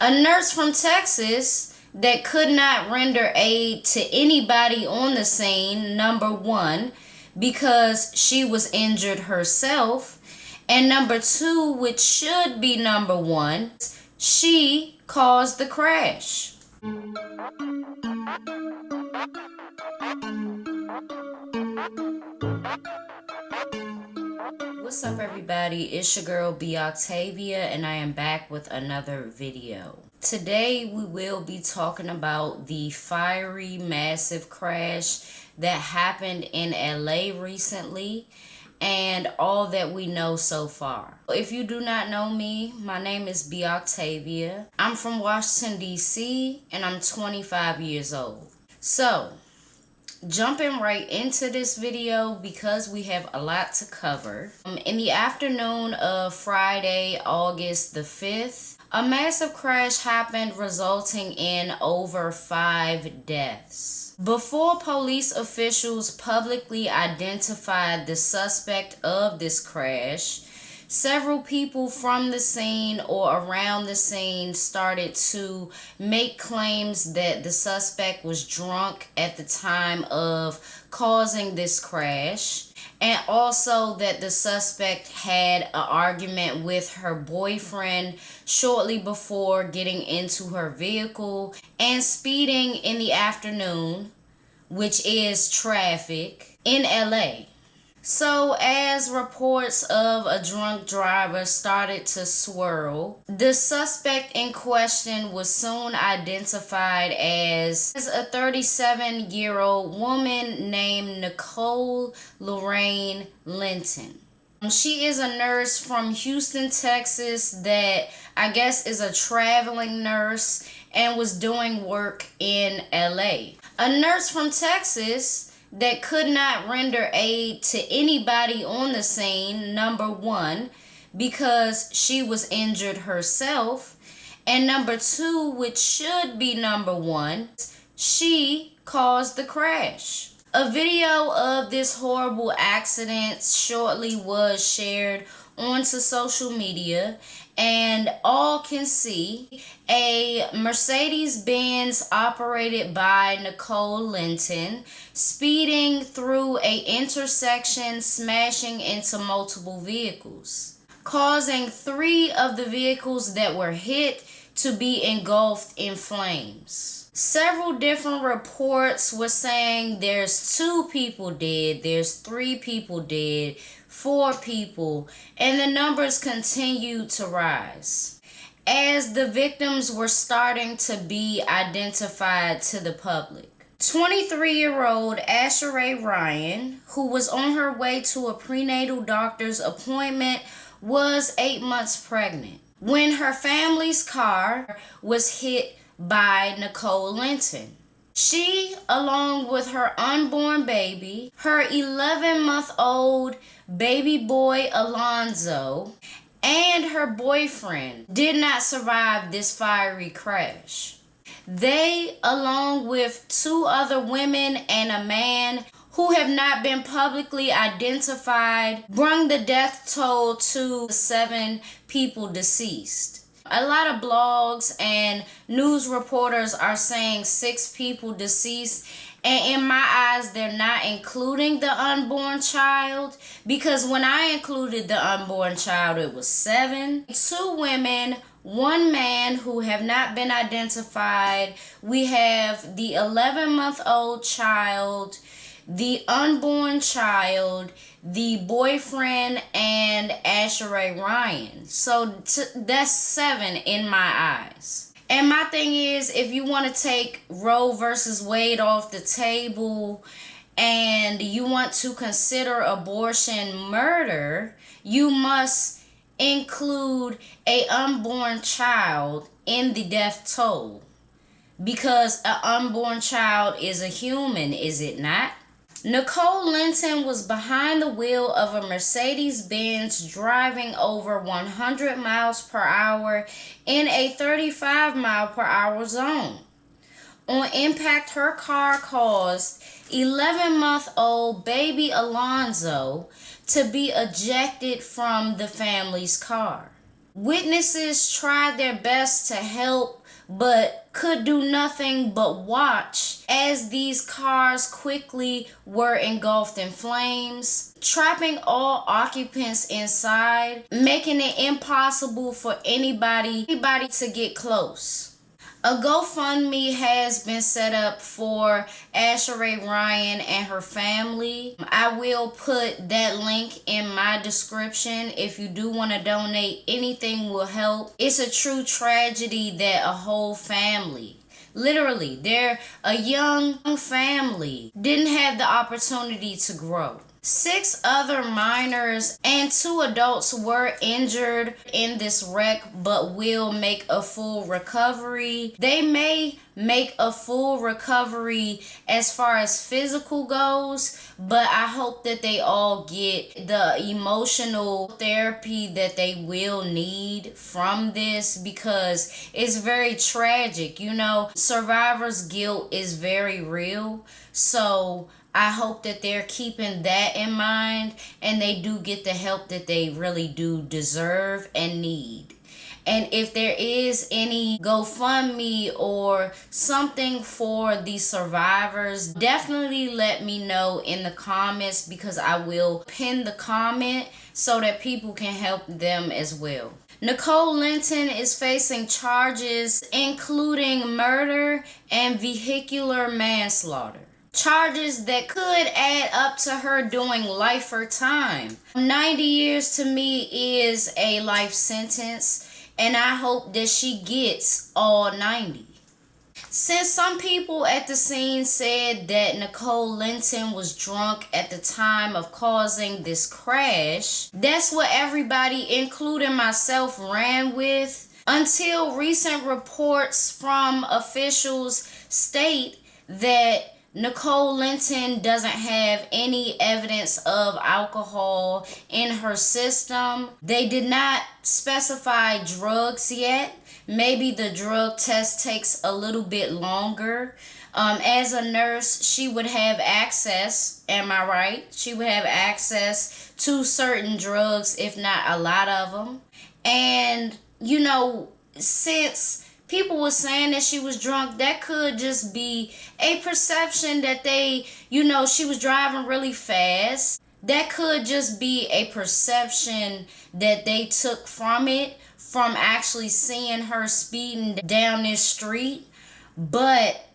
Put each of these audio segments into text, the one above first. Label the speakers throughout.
Speaker 1: A nurse from Texas that could not render aid to anybody on the scene, number one, because she was injured herself. And number two, which should be number one, she caused the crash. What's up, everybody? It's your girl B Octavia, and I am back with another video. Today we will be talking about the fiery massive crash that happened in LA recently and all that we know so far. If you do not know me, my name is B Octavia. I'm from Washington, D.C., and I'm 25 years old. So, jumping right into this video because we have a lot to cover. In the afternoon of Friday, August the 5th, a massive crash happened resulting in over 5 deaths. Before police officials publicly identified the suspect of this crash, several people from the scene or around the scene started to make claims that the suspect was drunk at the time of causing this crash, and also that the suspect had an argument with her boyfriend shortly before getting into her vehicle and speeding in the afternoon, which is traffic, in LA. So, as reports of a drunk driver started to swirl, the suspect in question was soon identified as a 37-year-old woman named Nicole Lorraine Linton. She is a nurse from Houston, Texas that I guess is a traveling nurse and was doing work in LA. A nurse from Texas that could not render aid to anybody on the scene, number one, because she was injured herself, and number two, which should be number one, she caused the crash. A video of this horrible accident shortly was shared onto social media, and all can see a Mercedes Benz operated by Nicole Linton speeding through a intersection, smashing into multiple vehicles, causing 3 of the vehicles that were hit to be engulfed in flames. Several different reports were saying there's 2 people dead, there's 3 people dead, 4 people, and the numbers continued to rise as the victims were starting to be identified to the public. 23-year-old Asheray Ryan, who was on her way to a prenatal doctor's appointment, was 8 months pregnant when her family's car was hit by Nicole Linton. She, along with her unborn baby, her 11-month-old baby boy Alonzo, and her boyfriend, did not survive this fiery crash. They, along with 2 other women and a man who have not been publicly identified, brought the death toll to 7 people deceased. A lot of blogs and news reporters are saying 6 people deceased, and in my eyes, they're not including the unborn child, because when I included the unborn child, it was 7. 2 women, 1 man who have not been identified. We have the 11-month-old child, the unborn child, the boyfriend, and Asheray Ryan. So that's 7 in my eyes. And my thing is, if you want to take Roe versus Wade off the table and you want to consider abortion murder, you must include an unborn child in the death toll, because an unborn child is a human, is it not? Nicole Linton was behind the wheel of a Mercedes Benz driving over 100 miles per hour in a 35 mile per hour zone. On impact, her car caused 11-month-old baby Alonzo to be ejected from the family's car. Witnesses tried their best to help, but could do nothing but watch as these cars quickly were engulfed in flames, trapping all occupants inside, making it impossible for anybody to get close. A GoFundMe has been set up for Asheray Ryan and her family. I will put that link in my description. If you do want to donate, anything will help. It's a true tragedy that a whole family, literally, they're a young family, didn't have the opportunity to grow. 6 other minors and 2 adults were injured in this wreck, but will make a full recovery. They may make a full recovery as far as physical goes, but I hope that they all get the emotional therapy that they will need from this, because it's very tragic. You know, survivor's guilt is very real. So I hope that they're keeping that in mind and they do get the help that they really do deserve and need. And if there is any GoFundMe or something for the survivors, definitely let me know in the comments, because I will pin the comment so that people can help them as well. Nicole Linton is facing charges including murder and vehicular manslaughter. Charges that could add up to her doing life or time. 90 years to me is a life sentence, and I hope that she gets all 90. Since some people at the scene said that Nicole Linton was drunk at the time of causing this crash, that's what everybody, including myself, ran with, until recent reports from officials state that Nicole Linton doesn't have any evidence of alcohol in her system. They did not specify drugs yet. Maybe the drug test takes a little bit longer. As a nurse, she would have access, am I right? She would have access to certain drugs, if not a lot of them. And, you know, since people were saying that she was drunk, that could just be a perception that she was driving really fast. That could just be a perception that they took from it, from actually seeing her speeding down this street. But,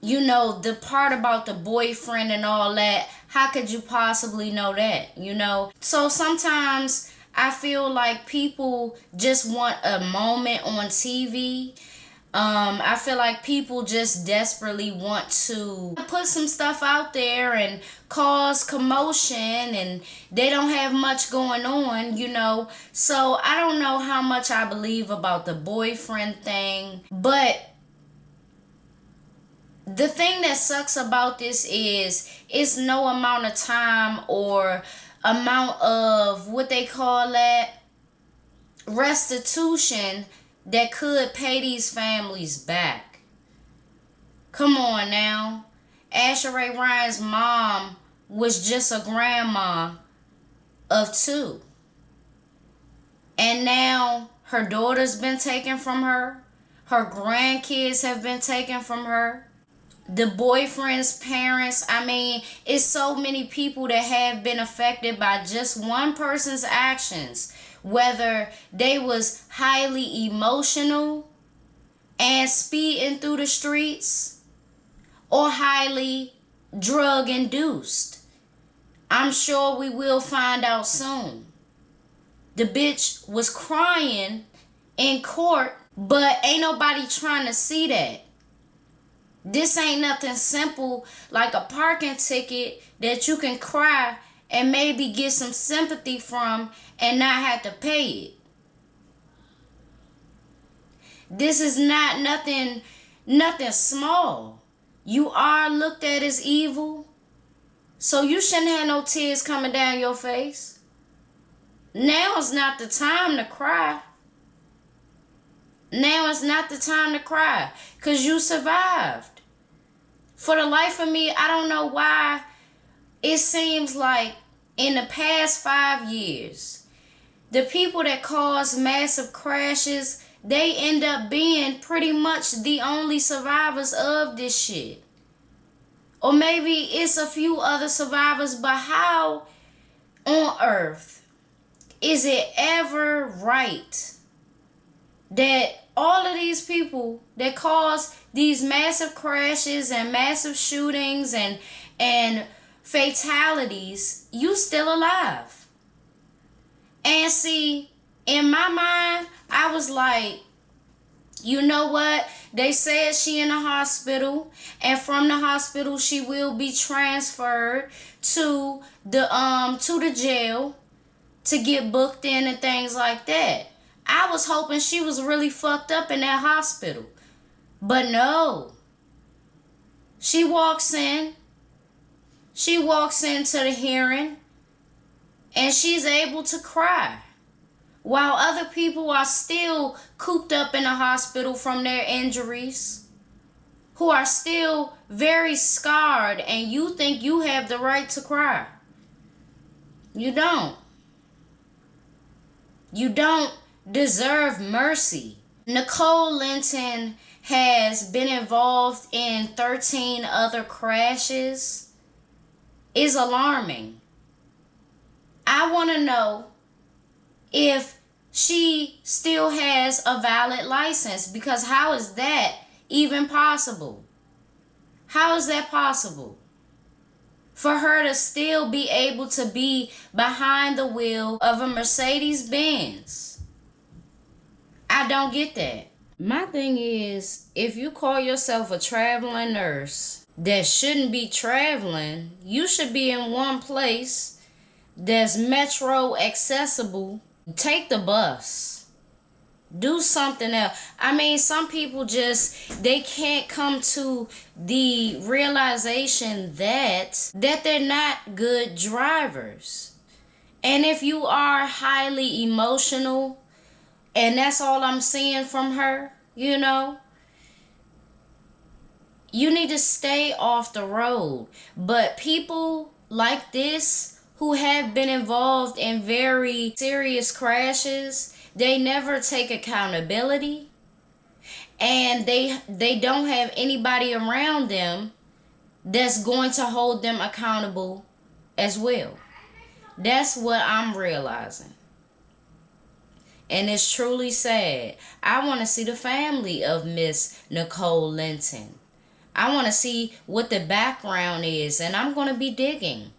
Speaker 1: the part about the boyfriend and all that, how could you possibly know that, So sometimes I feel like people just want a moment on TV. I feel like people just desperately want to put some stuff out there and cause commotion, and they don't have much going on, So I don't know how much I believe about the boyfriend thing, but the thing that sucks about this is it's no amount of time or amount of what they call that restitution that could pay these families back. Come on now. Asheray Ryan's mom was just a grandma of 2. And now her daughter's been taken from her. Her grandkids have been taken from her. The boyfriend's parents, it's so many people that have been affected by just one person's actions, whether they was highly emotional and speeding through the streets or highly drug induced. I'm sure we will find out soon. The bitch was crying in court, but ain't nobody trying to see that. This ain't nothing simple like a parking ticket that you can cry and maybe get some sympathy from and not have to pay it. This is not nothing small. You are looked at as evil, so you shouldn't have no tears coming down your face. Now is not the time to cry. Now is not the time to cry, because you survived. For the life of me, I don't know why it seems like in the past 5 years, The people that cause massive crashes, they end up being pretty much the only survivors of this shit. Or maybe it's a few other survivors, but how on earth is it ever right that all of these people that cause these massive crashes and massive shootings and fatalities, you still alive? And see, in my mind, I was like, you know what? They said she in the hospital, and from the hospital she will be transferred to the jail to get booked in and things like that. I was hoping she was really fucked up in that hospital. But no. She walks into the hearing and she's able to cry, while other people are still cooped up in the hospital from their injuries, who are still very scarred, and you think you have the right to cry. You don't. You don't deserve mercy. Nicole Linton has been involved in 13 other crashes. Is alarming. I want to know if she still has a valid license, because how is that even possible? How is that possible? For her to still be able to be behind the wheel of a Mercedes Benz. I don't get that. My thing is, if you call yourself a traveling nurse that shouldn't be traveling, you should be in one place that's metro accessible. Take the bus. Do something else. I mean, some people they can't come to the realization that they're not good drivers. And if you are highly emotional, and that's all I'm seeing from her, you need to stay off the road. But people like this, who have been involved in very serious crashes, they never take accountability, and they don't have anybody around them that's going to hold them accountable as well. That's what I'm realizing. And it's truly sad. I want to see the family of Miss Nicole Linton. I want to see what the background is, and I'm going to be digging.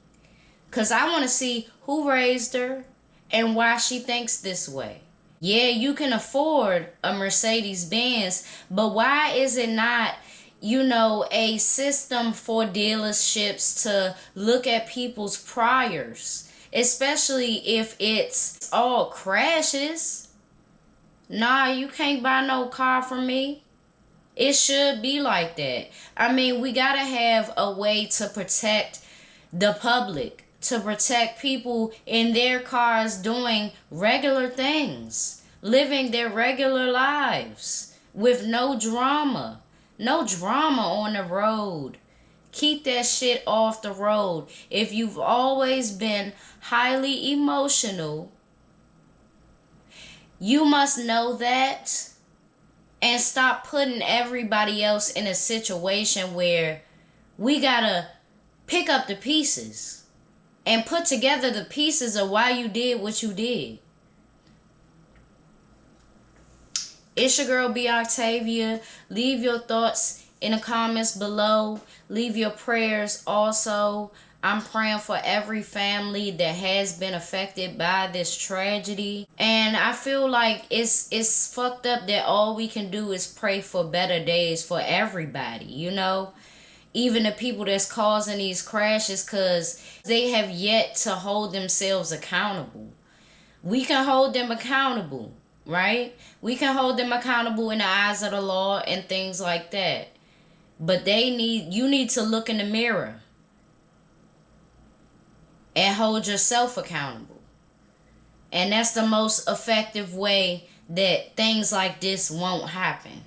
Speaker 1: Because I want to see who raised her and why she thinks this way. Yeah, you can afford a Mercedes Benz, but why is it not, a system for dealerships to look at people's priors? Especially if it's all crashes. Nah, you can't buy no car from me. It should be like that. I mean, we gotta have a way to protect the public, to protect people in their cars doing regular things, living their regular lives with no drama. No drama on the road. Keep that shit off the road. If you've always been highly emotional, you must know that, and stop putting everybody else in a situation where we gotta pick up the pieces and put together the pieces of why you did what you did. It's your girl, B. Octavia. Leave your thoughts in the comments below. Leave your prayers also. I'm praying for every family that has been affected by this tragedy. And I feel like it's fucked up that all we can do is pray for better days for everybody, Even the people that's causing these crashes, because they have yet to hold themselves accountable. We can hold them accountable, right? We can hold them accountable in the eyes of the law and things like that. But you need to look in the mirror and hold yourself accountable. And that's the most effective way that things like this won't happen.